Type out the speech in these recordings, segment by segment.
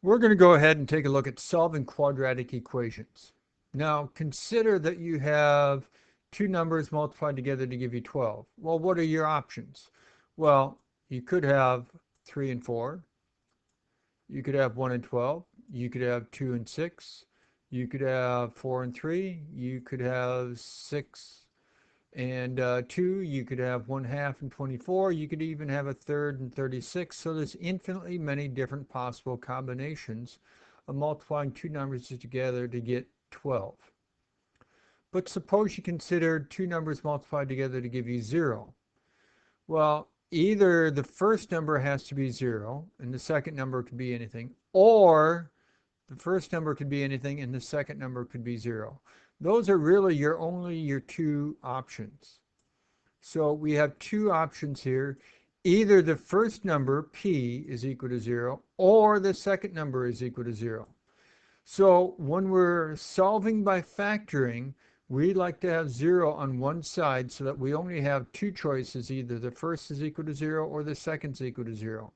We're going to go ahead and take a look at solving quadratic equations. Now, consider that you have two numbers multiplied together to give you 12. Well, what are your options? Well, you could have 3 and 4. You could have 1 and 12. You could have 2 and 6. You could have 4 and 3. You could have 6 and 2. You could have 1/2 and 24. You could even have a third and 36. So there's infinitely many different possible combinations of multiplying two numbers together to get 12. But suppose you consider two numbers multiplied together to give you 0. Well, either the first number has to be 0 and the second number could be anything, or the first number could be anything and the second number could be 0. Those are really only your two options. So we have two options here. Either the first number, p, is equal to 0, or the second number is equal to 0. So when we're solving by factoring, we like to have 0 on one side so that we only have two choices. Either the first is equal to 0 or the second is equal to 0.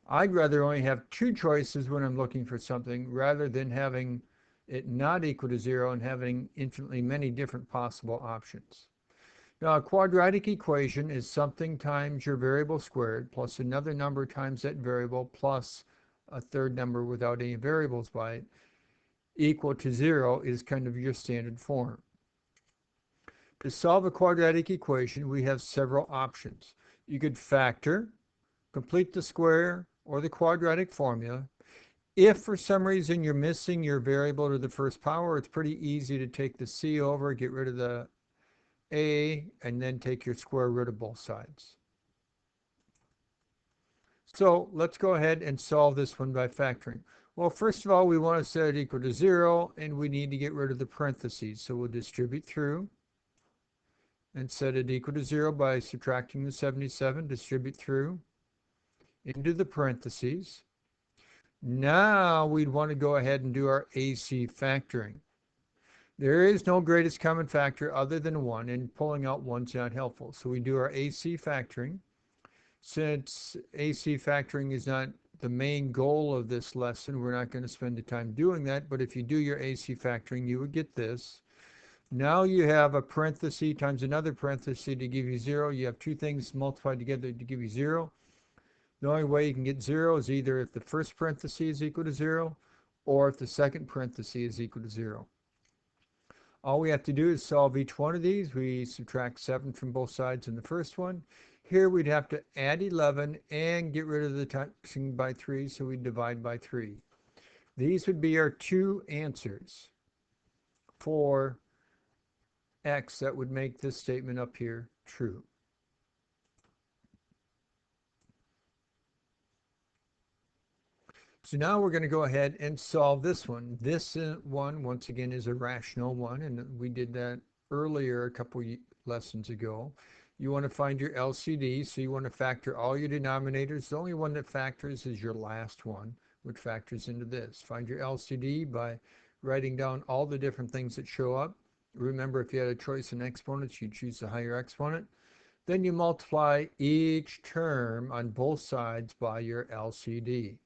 I'd rather only have two choices when I'm looking for something rather than having it not equal to 0 and having infinitely many different possible options. Now, a quadratic equation is something times your variable squared plus another number times that variable plus a third number without any variables by it equal to 0 is kind of your standard form. To solve a quadratic equation, we have several options. You could factor, complete the square, or the quadratic formula. If for some reason you're missing your variable to the first power, it's pretty easy to take the c over, get rid of the a, and then take your square root of both sides. So let's go ahead and solve this one by factoring. Well, first of all, we want to set it equal to 0, and we need to get rid of the parentheses. So we'll distribute through and set it equal to 0 by subtracting the 77, distribute through into the parentheses. Now we'd want to go ahead and do our AC factoring. There is no greatest common factor other than 1, and pulling out 1's not helpful. So we do our AC factoring. Since AC factoring is not the main goal of this lesson, we're not going to spend the time doing that, but if you do your AC factoring, you would get this. Now you have a parenthesis times another parenthesis to give you 0. You have two things multiplied together to give you 0. The only way you can get 0 is either if the first parenthesis is equal to 0 or if the second parenthesis is equal to 0. All we have to do is solve each one of these. We subtract 7 from both sides in the first one. Here we'd have to add 11 and get rid of the times by 3, so we divide by 3. These would be our two answers for x that would make this statement up here true. So now we're going to go ahead and solve this one. This one, once again, is a rational one, and we did that earlier a couple lessons ago. You want to find your LCD, so you want to factor all your denominators. The only one that factors is your last one, which factors into this. Find your LCD by writing down all the different things that show up. Remember, if you had a choice in exponents, you'd choose the higher exponent. Then you multiply each term on both sides by your LCD.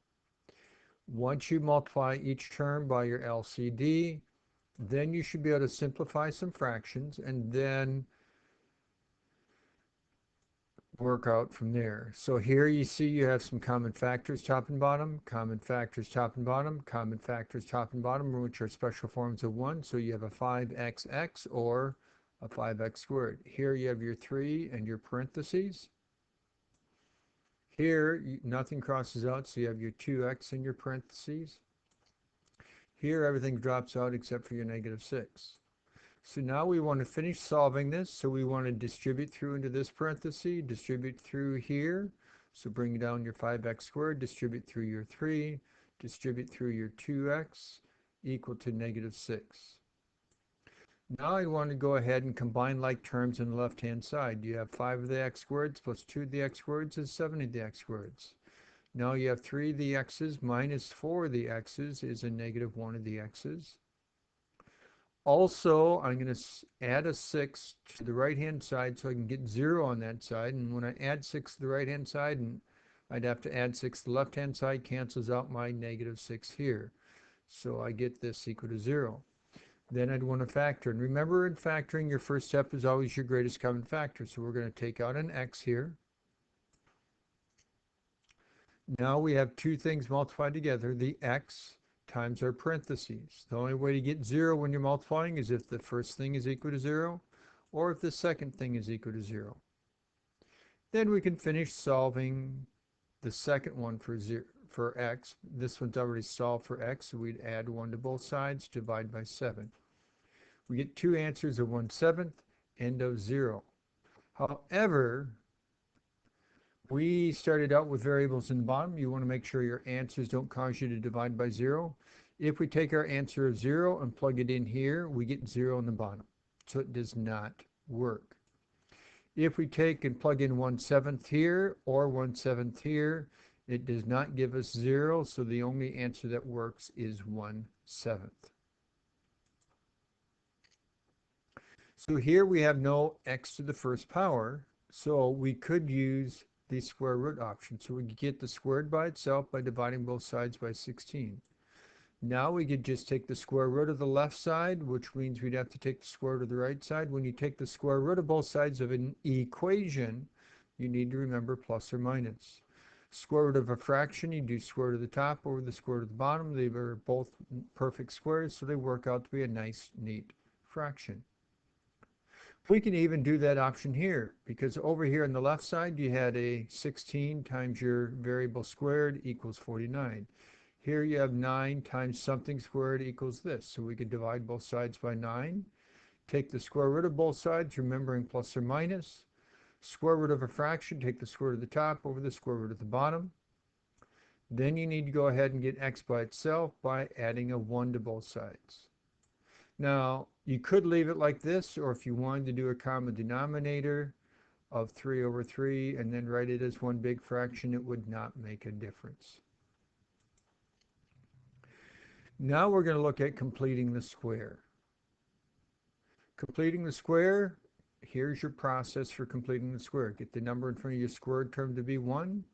Once you multiply each term by your LCD, then you should be able to simplify some fractions and then work out from there. So here you see you have some common factors top and bottom, common factors top and bottom, common factors top and bottom, which are special forms of 1. So you have a 5xx or a 5x squared. Here you have your 3 and your parentheses. Here, nothing crosses out, so you have your 2x in your parentheses. Here, everything drops out except for your -6. So now we want to finish solving this, so we want to distribute through into this parenthesis, distribute through here. So bring down your 5x squared, distribute through your 3, distribute through your 2x, equal to -6. Now I want to go ahead and combine like terms on the left-hand side. You have 5 of the x squareds plus 2 of the x squareds is 7 of the x squareds. Now you have 3 of the x's minus 4 of the x's is a -1 of the x's. Also, I'm going to add a 6 to the right-hand side so I can get 0 on that side. And when I add 6 to the right-hand side and I'd have to add 6 to the left-hand side, cancels out my negative 6 here. So I get this equal to 0. Then I'd want to factor. And remember, in factoring, your first step is always your greatest common factor. So we're going to take out an x here. Now we have two things multiplied together, the x times our parentheses. The only way to get 0 when you're multiplying is if the first thing is equal to 0, or if the second thing is equal to 0. Then we can finish solving the second one for x. This one's already solved for x, so we'd add 1 to both sides, divide by 7. We get two answers of 1/7, end of 0. However, we started out with variables in the bottom. You want to make sure your answers don't cause you to divide by 0. If we take our answer of 0 and plug it in here, we get 0 in the bottom. So it does not work. If we take and plug in 1/7 here or 1/7 here, it does not give us 0, so the only answer that works is 1/7. So here we have no x to the first power, so we could use the square root option. So we could get the squared by itself by dividing both sides by 16. Now we could just take the square root of the left side, which means we'd have to take the square root of the right side. When you take the square root of both sides of an equation, you need to remember plus or minus. Square root of a fraction, you do square root of the top over the square root of the bottom. They are both perfect squares, so they work out to be a nice, neat fraction. We can even do that option here, because over here on the left side you had a 16 times your variable squared equals 49. Here you have 9 times something squared equals this. So we could divide both sides by 9. Take the square root of both sides, remembering plus or minus. Square root of a fraction, take the square root of the top over the square root of the bottom. Then you need to go ahead and get x by itself by adding a 1 to both sides. Now, you could leave it like this, or if you wanted to do a common denominator of 3 over 3 and then write it as one big fraction, it would not make a difference. Now we're going to look at completing the square. Completing the square, here's your process for completing the square. Get the number in front of your squared term to be 1.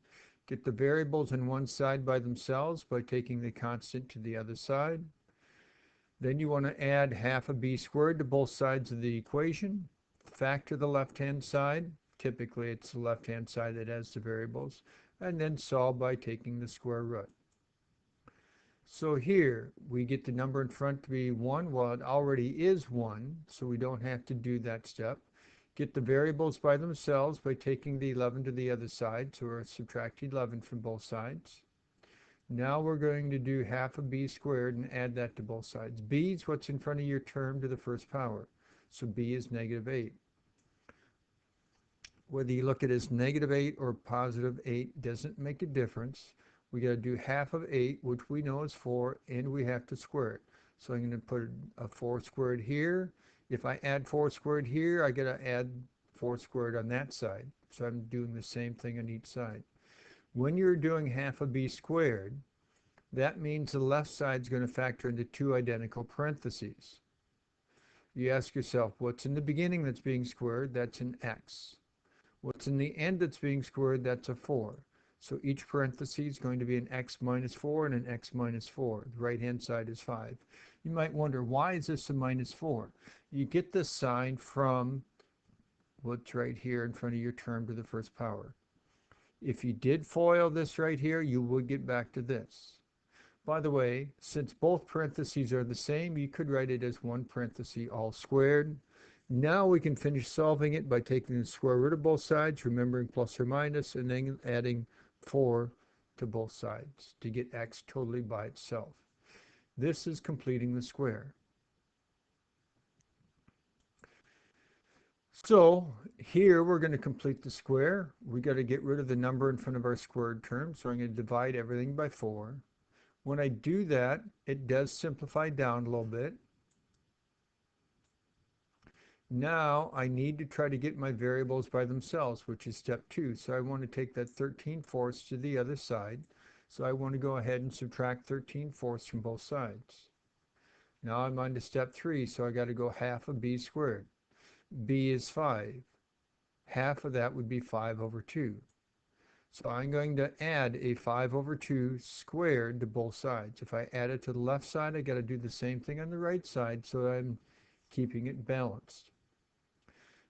Get the variables on one side by themselves by taking the constant to the other side. Then you want to add half of b squared to both sides of the equation. Factor the left-hand side. Typically, it's the left-hand side that has the variables. And then solve by taking the square root. So here, we get the number in front to be 1. Well, it already is 1, so we don't have to do that step. Get the variables by themselves by taking the 11 to the other side. So we're subtracting 11 from both sides. Now we're going to do half of b squared and add that to both sides. b is what's in front of your term to the first power. So b is negative 8. Whether you look at it as negative 8 or positive 8 doesn't make a difference. We got to do half of 8, which we know is 4, and we have to square it. So I'm going to put a 4 squared here. If I add 4 squared here, I got to add 4 squared on that side. So I'm doing the same thing on each side. When you're doing half of b squared, that means the left side is going to factor into two identical parentheses. You ask yourself, what's in the beginning that's being squared? That's an x. What's in the end that's being squared? That's a 4. So each parenthesis is going to be an x minus 4 and an x minus 4. The right-hand side is 5. You might wonder, why is this a minus 4? You get this sign from what's right here in front of your term to the first power. If you did FOIL this right here, you would get back to this. By the way, since both parentheses are the same, you could write it as one parenthesis all squared. Now we can finish solving it by taking the square root of both sides, remembering plus or minus, and then adding 4 to both sides to get x totally by itself. This is completing the square. So here we're going to complete the square. We got to get rid of the number in front of our squared term, so I'm going to divide everything by 4. When I do that, it does simplify down a little bit. Now I need to try to get my variables by themselves, which is step 2. So I want to take that 13/4 to the other side. So I want to go ahead and subtract 13/4 from both sides. Now I'm on to step 3, so I got to go half of b squared. b is 5. Half of that would be 5 over 2. So I'm going to add a 5 over 2 squared to both sides. If I add it to the left side, I got to do the same thing on the right side so I'm keeping it balanced.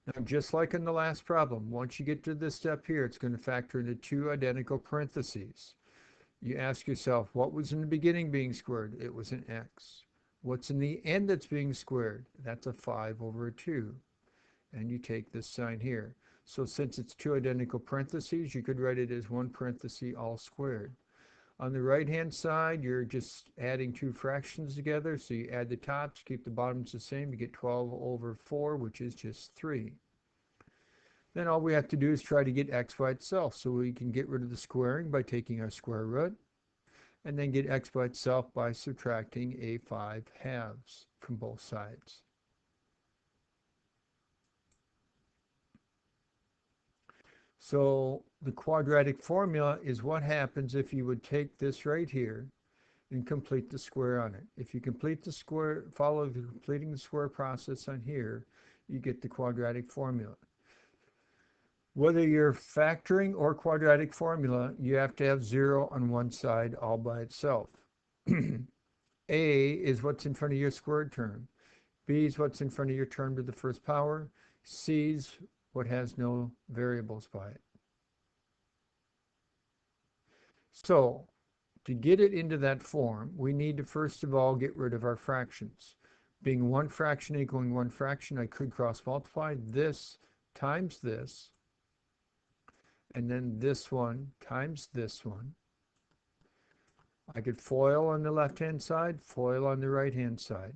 Now, just like in the last problem, once you get to this step here, it's going to factor into two identical parentheses. You ask yourself, what was in the beginning being squared? It was an x. What's in the end that's being squared? That's a 5 over a 2. And you take this sign here. So since it's two identical parentheses, you could write it as one parenthesis all squared. On the right-hand side, you're just adding two fractions together. So you add the tops, keep the bottoms the same. You get 12 over 4, which is just 3. Then all we have to do is try to get x by itself. So we can get rid of the squaring by taking our square root, and then get x by itself by subtracting a 5/2 from both sides. So the quadratic formula is what happens if you would take this right here and complete the square on it. If you complete the square, follow the completing the square process on here, you get the quadratic formula. Whether you're factoring or quadratic formula, you have to have 0 on one side all by itself. A is what's in front of your squared term. B is what's in front of your term to the first power. C is what has no variables by it. So to get it into that form, we need to first of all get rid of our fractions. Being one fraction equaling one fraction, I could cross multiply this times this, and then this one times this one. I could FOIL on the left-hand side, FOIL on the right-hand side.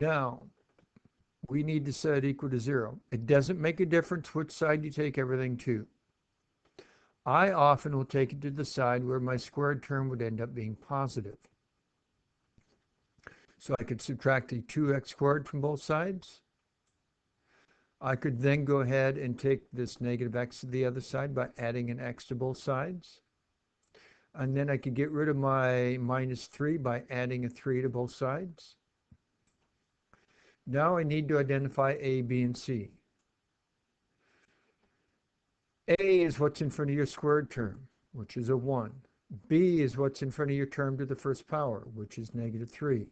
Now, we need to set it equal to 0. It doesn't make a difference which side you take everything to. I often will take it to the side where my squared term would end up being positive. So I could subtract a 2x squared from both sides. I could then go ahead and take this negative x to the other side by adding an x to both sides. And then I could get rid of my minus 3 by adding a 3 to both sides. Now I need to identify a, b, and c. A is what's in front of your squared term, which is a 1. B is what's in front of your term to the first power, which is negative 3.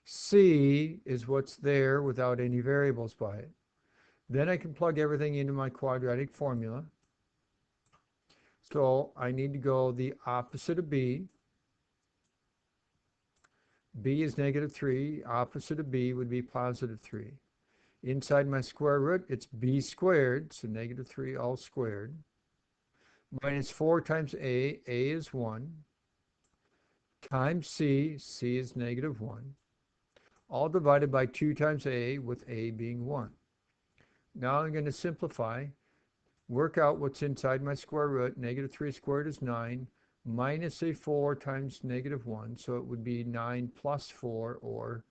C is what's there without any variables by it. Then I can plug everything into my quadratic formula. So I need to go the opposite of B. B is negative 3. Opposite of B would be positive 3. Inside my square root, it's b squared, so negative 3 all squared, minus 4 times a is 1, times c is negative 1, all divided by 2 times a, with a being 1. Now I'm going to simplify, work out what's inside my square root. Negative 3 squared is 9, minus a 4 times negative 1, so it would be 9 plus 4, or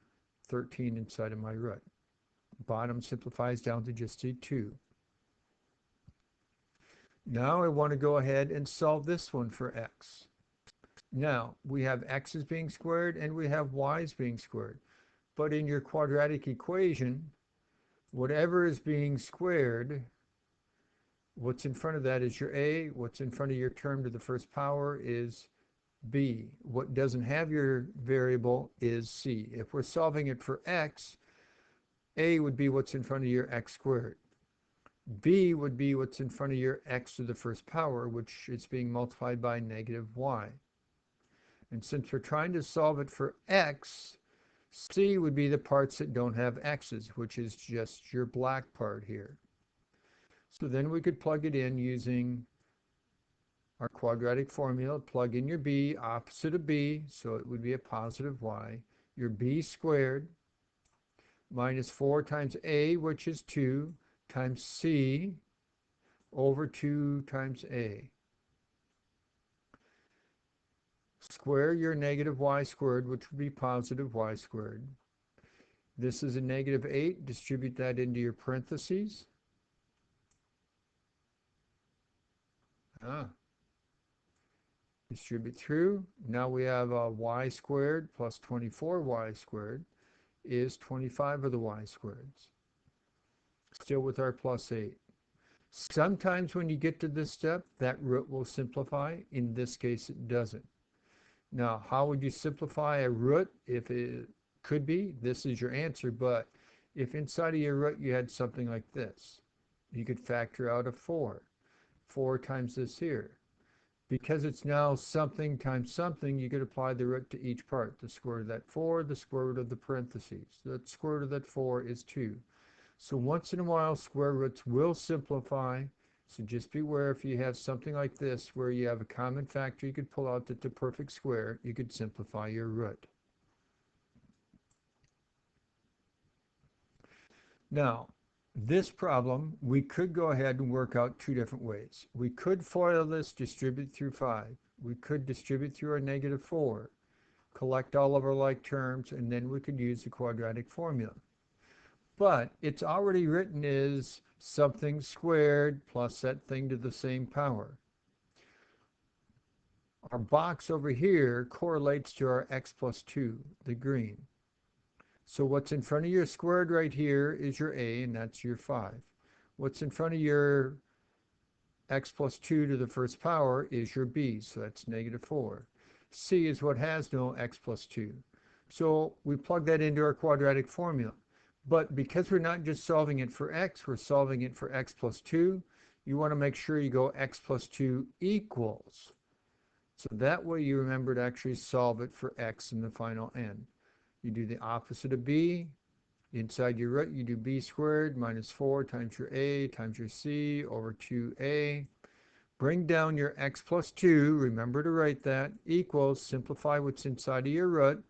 13 inside of my root. Bottom simplifies down to just a 2. Now I want to go ahead and solve this one for x. Now we have x's being squared and we have y's being squared. But in your quadratic equation, whatever is being squared, what's in front of that is your a, what's in front of your term to the first power is b. What doesn't have your variable is c. If we're solving it for x, a would be what's in front of your x squared. B would be what's in front of your x to the first power, which is being multiplied by negative y. And since we're trying to solve it for x, C would be the parts that don't have x's, which is just your black part here. So then we could plug it in using our quadratic formula. Plug in your b, opposite of b, so it would be a positive y. Your b squared minus 4 times a, which is 2, times c over 2 times a. Square your negative y squared, which would be positive y squared. This is a negative 8. Distribute that into your parentheses. Distribute through. Now we have y squared plus 24y squared is 25 of the y squareds. Still with our plus 8. Sometimes when you get to this step, that root will simplify. In this case, it doesn't. Now, how would you simplify a root? If it could be, this is your answer, but if inside of your root you had something like this, you could factor out a 4. 4 times this here. Because it's now something times something, you could apply the root to each part. The square root of that 4, the square root of the parentheses. The square root of that 4 is 2. So once in a while, square roots will simplify. So just beware if you have something like this where you have a common factor you could pull out that's a perfect square, you could simplify your root. Now, this problem, we could go ahead and work out two different ways. We could FOIL this, distribute through 5. We could distribute through our -4, collect all of our like terms, and then we could use the quadratic formula. But it's already written as something squared plus that thing to the same power. Our box over here correlates to our x plus 2, the green. So what's in front of your squared right here is your a, and that's your 5. What's in front of your x plus 2 to the first power is your b, so that's -4. C is what has no x plus 2. So we plug that into our quadratic formula. But because we're not just solving it for x, we're solving it for x plus 2, you want to make sure you go x plus 2 equals. So that way you remember to actually solve it for x in the final end. You do the opposite of b. Inside your root, you do b squared minus 4 times your a times your c over 2a. Bring down your x plus 2, remember to write that, equals, simplify what's inside of your root,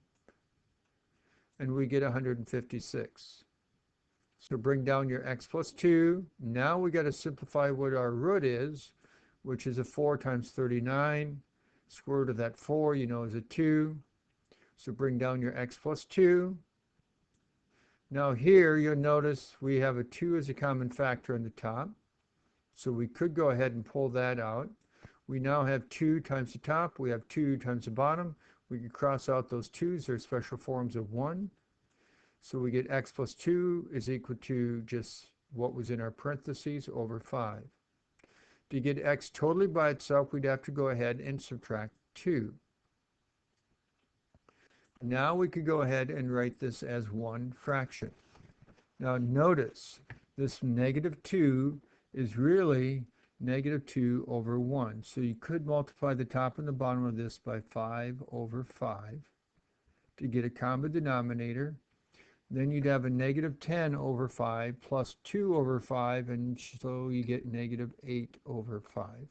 and we get 156. So bring down your x plus 2. Now we got to simplify what our root is, which is a 4 times 39. Square root of that 4, you know, is a 2. So bring down your x plus 2. Now here you'll notice we have a 2 as a common factor on the top. So we could go ahead and pull that out. We now have 2 times the top. We have 2 times the bottom. We can cross out those 2's. They're special forms of 1. So we get x plus 2 is equal to just what was in our parentheses over 5. To get x totally by itself, we'd have to go ahead and subtract 2. Now we could go ahead and write this as one fraction. Now notice this -2 is really -2 over 1. So you could multiply the top and the bottom of this by 5 over 5 to get a common denominator. Then you'd have a -10 over 5 plus 2 over 5, and so you get -8 over 5.